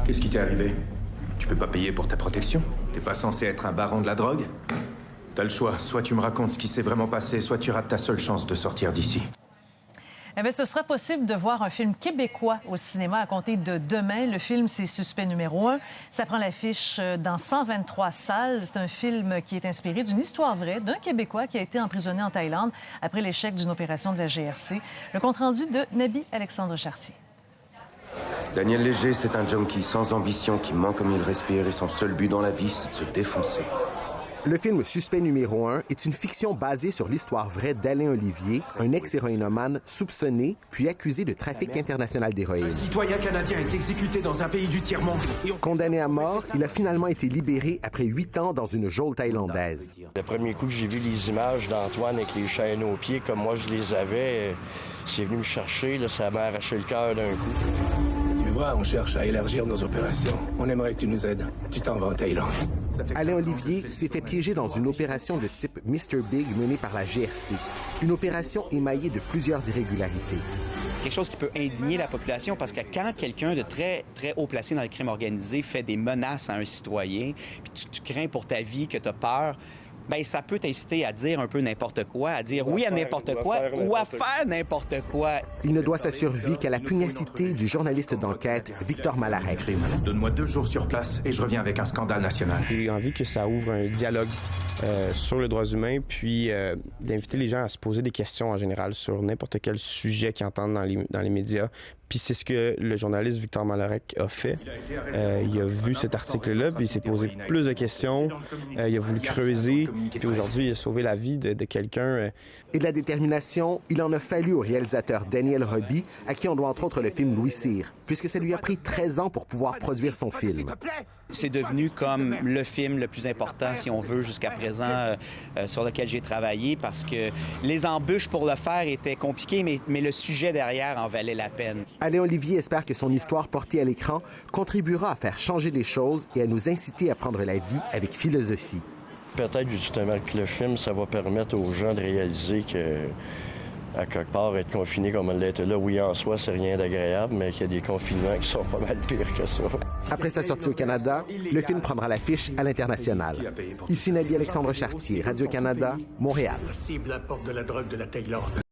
Qu'est-ce qui t'est arrivé? Tu peux pas payer pour ta protection? T'es pas censé être un baron de la drogue? T'as le choix. Soit tu me racontes ce qui s'est vraiment passé, soit tu rates ta seule chance de sortir d'ici. Eh bien, ce sera possible de voir un film québécois au cinéma à compter de demain. Le film, c'est Suspect numéro 1. Ça prend l'affiche dans 123 salles. C'est un film qui est inspiré d'une histoire vraie d'un Québécois qui a été emprisonné en Thaïlande après l'échec d'une opération de la GRC. Le compte-rendu de Nabi Alexandre Chartier. Daniel Léger, c'est un junkie sans ambition qui ment comme il respire et son seul but dans la vie, c'est de se défoncer. Le film Suspect numéro 1 est une fiction basée sur l'histoire vraie d'Alain Olivier, un ex-héroïnomane soupçonné puis accusé de trafic international d'héroïne. Un citoyen canadien est exécuté dans un pays du tiers-monde. Condamné à mort, il a finalement été libéré après 8 ans dans une geôle thaïlandaise. Le premier coup que j'ai vu les images d'Antoine avec les chaînes aux pieds, comme moi je les avais, c'est venu me chercher, là, ça m'a arraché le cœur d'un coup. Tu vois, on cherche à élargir nos opérations. On aimerait que tu nous aides. Tu t'en vas en Thaïlande. Alain Olivier s'est fait piéger dans une opération de type Mr. Big menée par la GRC. Une opération émaillée de plusieurs irrégularités. Quelque chose qui peut indigner la population parce que quand quelqu'un de très, très haut placé dans le crime organisé fait des menaces à un citoyen, puis tu crains pour ta vie, que tu as peur, bien, ça peut t'inciter à dire un peu n'importe quoi, à dire oui à n'importe quoi ou à faire n'importe quoi. Il ne doit sa survie qu'à la pugnacité du journaliste d'enquête Victor Malarek. Donne-moi 2 jours sur place et je reviens avec un scandale national. J'ai envie que ça ouvre un dialogue sur les droits humains, puis d'inviter les gens à se poser des questions en général sur n'importe quel sujet qu'ils entendent dans les médias. Puis c'est ce que le journaliste Victor Malarek a fait. Il a vu cet article-là, puis il s'est posé plus de questions. Il a voulu creuser, puis aujourd'hui, il a sauvé la vie de quelqu'un. Et de la détermination, il en a fallu au réalisateur Daniel Roby, à qui on doit entre autres le film Louis Cyr, puisque ça lui a pris 13 ans pour pouvoir produire son film. C'est devenu comme le film le plus important, si on veut, jusqu'à présent, sur lequel j'ai travaillé, parce que les embûches pour le faire étaient compliquées, mais le sujet derrière en valait la peine. Alain Olivier espère que son histoire portée à l'écran contribuera à faire changer les choses et à nous inciter à prendre la vie avec philosophie. Peut-être justement que le film, ça va permettre aux gens de réaliser que, à quelque part, être confiné comme on l'était là, oui, en soi, c'est rien d'agréable, mais qu'il y a des confinements qui sont pas mal pires que ça. Après sa sortie au Canada, le film prendra l'affiche à l'international. Ici Nabi Alexandre Chartier, Radio-Canada, Montréal. La cible importe de la drogue de la Thaïlande.